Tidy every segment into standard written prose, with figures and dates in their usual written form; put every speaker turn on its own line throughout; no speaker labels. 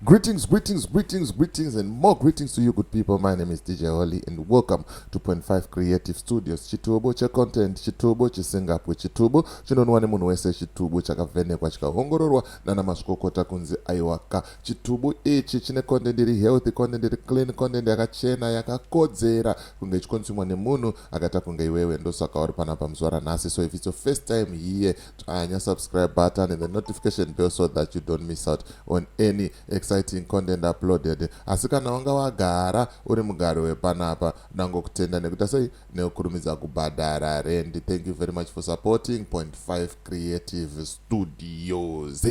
Greetings, greetings, greetings, greetings, and more greetings to you, good people. My name is DJ Holly, and welcome to Point 5 Creative Studios. Chitubo cha content, chitubo chisingapo, chitubo chinonwane munhu wese, chitubo chakavhenekwa chikaongororwa nana mazvikokota kunzi aiwaka. Chitubo ichi chine content iri healthy, content iri clean, content yakachena, yakakodzera kunge chikonsumwa nemunhu akata kunge iwewe. Ndosaka uri panapa muzuva ranhasi. So if it's your first time here, anya subscribe button and the notification bell so that you don't miss out on any exciting content uploaded. Asi kana wanga wagara uri mugaro wepanapa, ndangokutenda nekuita sei nekukurumidza kubhadhara rent. Thank you very much for supporting Point 5 Creative Studios.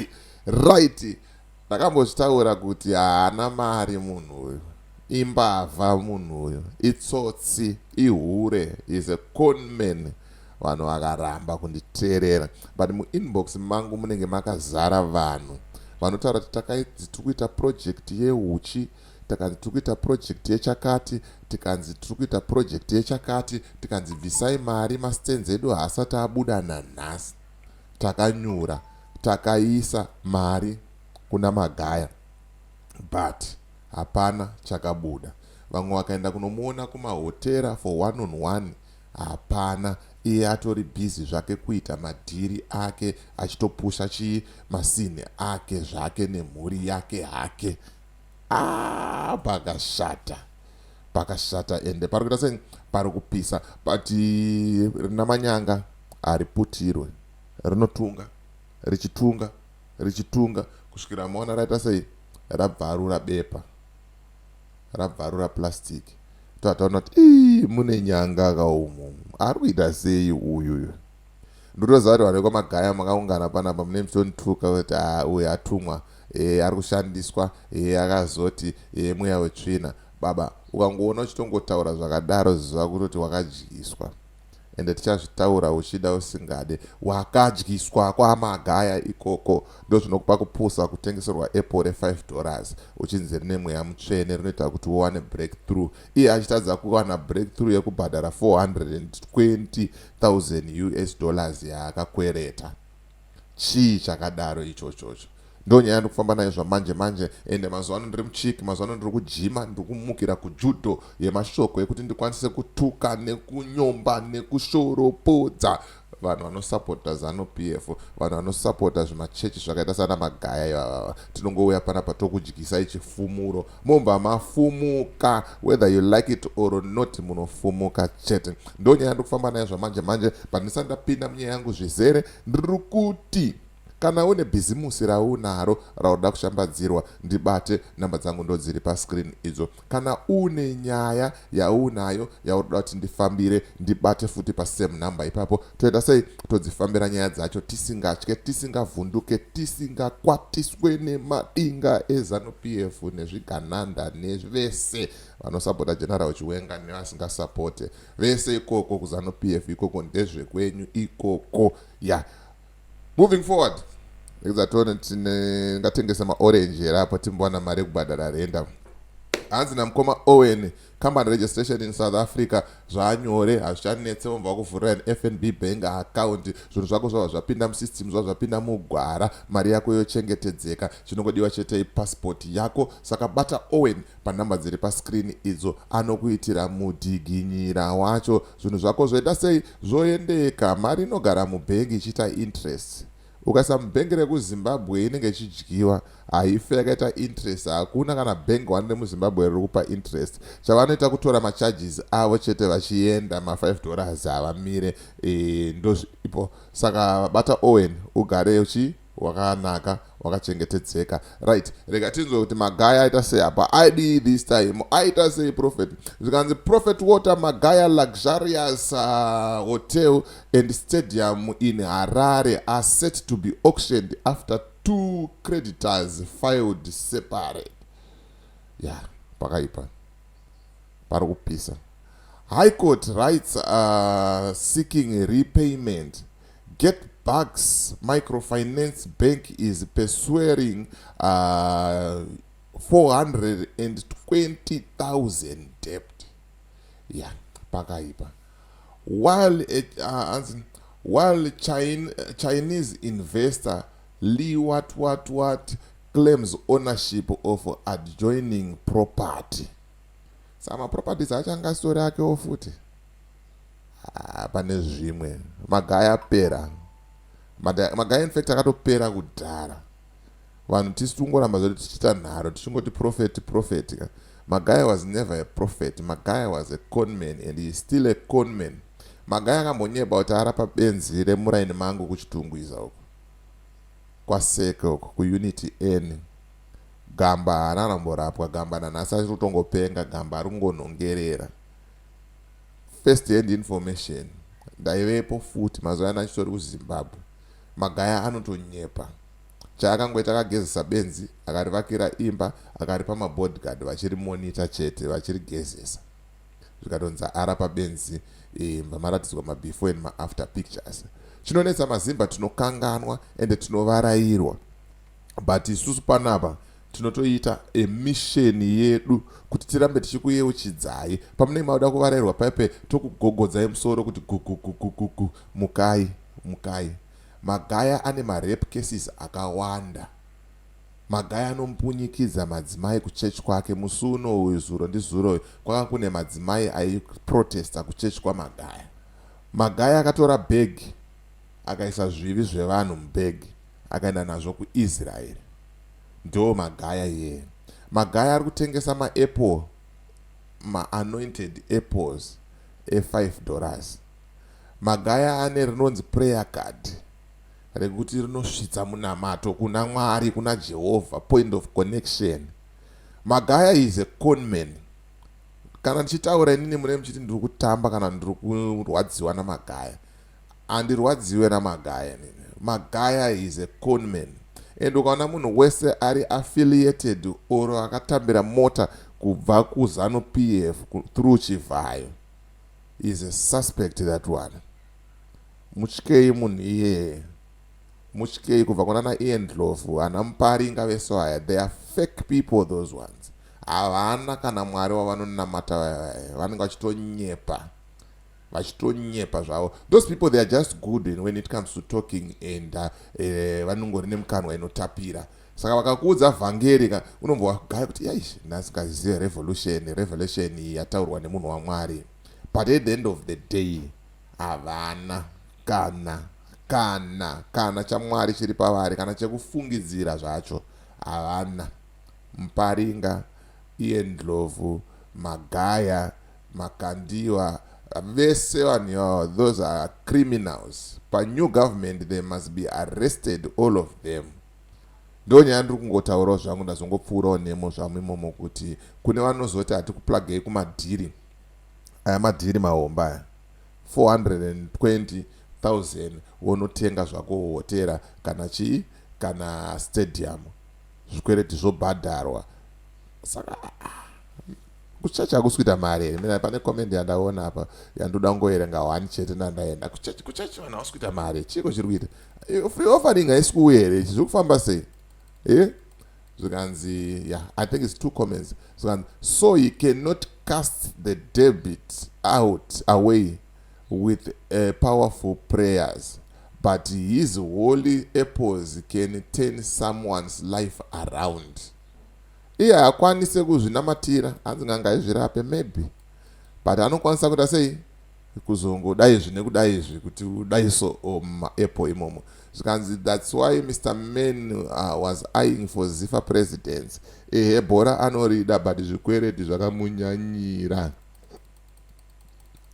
Right, ndakambotaura kuti haana mari munhu uyu, imbavha munhu uyu, itsotsi, ihure, is a conman. Vanhu vakaramba kunditeerera, but muinbox mangu munenge makazara vanhu vanotaura kuti takaidzi tikuita project yehuchi, tikanzi tikuita project yechakati, tikanzi tikuita project yechakati, tikanzi bvisai mari masitenzi edu haasati abuda nanhasi. Takanyura, takaisa mari kuna Magaya, but hapana chakabuda. Vamwe vakaenda kunomuona kumahotera for one on one, hapana. Iye atori busy zvake kuita madhiri ake, achitopusha masine ake zvake nemhuri yake hake. Pakashata ende pari kuita sei pari kupisa, but rina manyanga hariputirwe, rinotunga richitunga kusvikira maona raita sei rabvarura bepa, rabvarura plastic. Tataona kuti mune nyanga kaumu, ari kuita sei uyu. Ndotoziva kuti vanhu veKwaMagaya makaungana panapa mune mutonituka kuti uyu atumwa, ari kushandiswa, akazoti mweya wetsvina. Baba, ukangoona uchitongotaura zvakadaro ziva kutoti wakadyiswa. Ende tichazvitaura uchida usingade. Wakadyiswa kwaMagaya ikoko ndo zvinokupa kupusa kutengeserwa apple re$5 uchinzi rine mweya mutsvene, rinoita kuti uwane breakthrough. Iye achitadza kuwana breakthrough yekubhadhara $420,000 yaakakwereta. Chii chakadaro ichochocho? Ndo nyaya ndikufamba nayo zvamanje. Ende mazuva ano ndiri muchiki, mazuva ano ndiri kujima, ndiri kumukira kujudo yemashoko yekuti ndikwanise kutuka nekunyomba nekushoropodza vanhu vanosapota ZANU-PF, vanhu vanosapota zvimachechi zvakaita sana Magaya. Tinongouya panapa tokudyisai chifumuro, momba mafumuka, whether you like it or not, munofumuka chete. Ndo nyaya ndikufamba nayo zvamanje. Pandisati ndapinda munyaya yangu zvizere, ndiri kuti kana une bhizimusi raunaro rauda kushambadzirwa, ndibate, namba dzangu ndo dziri pascreen idzo. Kana une nyaya yaunayo yauda kuti ndifambire, ndibate futi pasame number ipapo. Toita sei todzifambira nyaya dzacho tisingatye, tisingavhunduke, tisingakwatiswe nemadinga eZANU-PF nezvigananda nevese vanosapota General Chiwenga nevasingasapote. Vese ikoko kuZANU-PF ikoko ndezvekwenyu ikoko. Yeah. Moving forward, ngatengesa maorange rapo timbowana mari kubhadhara renda. Hanzi namukoma Owen, company registration in South Africa zvanyore, hazvichanetse wobva kuvhurira an FNB bank account. Zvinhu zvako zvava zvapinda musystem, zvava zvapinda mugwara, mari yako yochengetedzeka. Chinongodiwa chete passport yako. Saka bata Owen panhamba dziri pascreen idzo, anokuitira mudhiginyira wacho. Zvinhu zvako zvoita sei zvoendeka. Mari inogara mubhengi ichiita interest. Ukaisa mubhengi rekuZimbabwe inenge ichidyiwa, haife yakaita interest. Hakuna kana bhengi wanende muZimbabwe riri kupa interest. Chavanoita kutora macharges avo chete vachienda ma$5 avamire, ndozvipo. Saka bata Owen ugare wakanaka, wakachengetedzeka. Right, rega tinzwe kuti Magaya aita sei apa. ID this time aita sei Prophet. Zvikanzi Prophet Water Magaya luxurious hotel and stadium in Harare are set to be auctioned after 2 creditors filed separate. Yeah, pakaipa, pari kupisa. High Court writes seeking repayment. Get Bucks Microfinance Bank is pursuing 420,000 debt. Yeah, pakaipa. While Chinese investor Li claims ownership of adjoining property. Sama properties achanga story yake ofuti. Pane zvimwe Magaya pera. Magaya in fact akatopera kudhara. Vanhu tisitungoramba zoti tichita nharo tichingoti prophet. Magaya was never a prophet. Magaya was a conman and he is still a conman. Magaya akambonyeba kuti arapa benzi remuraini mangu kuchitungwiza uko. Kwaseke uko kuunity N. Gamba haramborapwa, gamba nanhasi achitotongopenga, gamba aringonhongerera. First hand information. Ndaivepo futi mazuva ano achitori kuZimbabwe. Magaya anotonyepa. Chaakangoita akagezesa benzi, akarivakira imba, akaripa mabodyguard vachiri monitor chete, vachirigezesa. Zvikatonza arapa benzi imba, maratidzwa mabefore and maafter pictures. Chinonetsa mazimba tinokanganwa ende tinovarairwa. But isusu panapa tinotoita emission yedu kuti tirambe tichikuyeuchidzai. Pamune mauda kuvarairwa paipe tokugogodzai musoro kuti gugugugugugu mukai. Magaya ane rape cases akawanda. Magaya anompunyikidza madzimai kuchechi kwake. Musi uno uyu zuro ndizuro kwanga kune madzimai aiprotesta kuchechi kwaMagaya. Magaya akatora bhegi akaisa zvivi zvevanhu mubhegi akaenda nazvo kuIsrael. Ndo Magaya ye. Magaya ari kutengesa maapple, anointed apples $5. Magaya ane rinonzi prayer card rekuti rinosvitsa munamato kuna Mwari, kuna Jehovah, point of connection. Magaya is a conman. Kana ndichitaura inini mune muchiti ndiri kutamba kana ndiri kurwadziwa naMagaya. Andirwadziwe naMagaya nini. Magaya is a conman. And ukaona munhu wese ari affiliated oro akatambira mota kubva kuZanu PF through Chivayo is a suspect, that one. Mutyei munhu iye. Mutyei kubva kunana Ian Ndlovu, ana Muparinga veso aya. They are fake people, those ones. Havana kana Mwari wavanonamata vanenge vachitonyepa zvavo. Those people, they are just good when it comes to talking and vanongori nemukanwa inotapira. Saka vakakuudza vhangeri unombogaya kuti yaish ndasingazive revelation yataurwa nemunhu waMwari. But at the end of the day havana kana chaMwari chiri pavari, kana chekufungidzira zvacho havana. Muparinga, Ian Ndlovu, Magaya, Makandiwa, vese vanhu ivavo, those are criminals. New government, they must be arrested, all of them. Ndonyaya ndiri kungotaurawo zvangu ndazongopfuurawo nemo zvamu imomo kuti kune vanozoti hatikuplagei kumadhiri. Aya madhiri mahomba aya 420,000 wonotenga zvako hotera kana stadium, zvikwereti zvobhadharwa. Saka kuchechi hakusikuita mari here. Mina pane comment yandaona apa yandoda kungoerenga 1 chete ndandaenda kuchechi vanhu hakusikuita mari. Chiko chiri kuita free offering haisi kuuya here. Ichi zviri kufamba sei? Zvikanzi, yeah, I think it's 2 comments. So he cannot cast the debit away with powerful prayers, but his holy apples can turn someone's life around. Iye hakwanise kuzvinamatira, hanzi nganga izvirape maybe, but anokwanisa kuti sei kuzongodai izvi nekudai izvi kuti udaiso maapple imomo. Zvikanzi that's why Mr. Men was eyeing for Zifa presidents. Bhora anorida but zvikwereti zvakamunyanyira.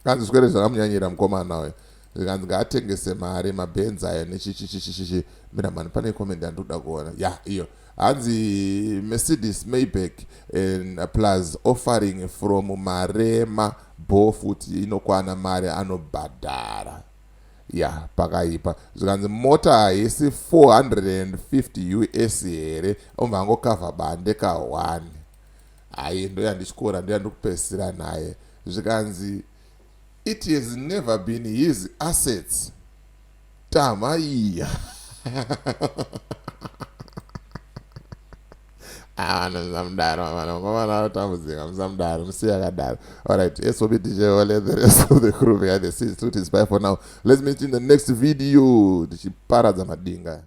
Kanzi zvikwereti zvakamunyanyira mukomana uyu. Zvikanzi ngaatengese mari mabenzi aya nechichichichichi. Mina mani pane comment yandoda kuona. Yeah, iyo. Hanzi Mercedes Maybach plus offering from Marema bofuti inokwana mari anobhadhara. Yeah, pakaipa. Zvikanzi mota haisi 450 US here, umangokavha bande ka1. Hayi ndo yandichikora, ndo yandikupesira naye. Zvikanzi it has never been his assets. Tamaiya. Alright, SOB DJ Ole, the rest of the crew behind the scenes. Truth is bye for now. Let's meet in the next video. Madinga.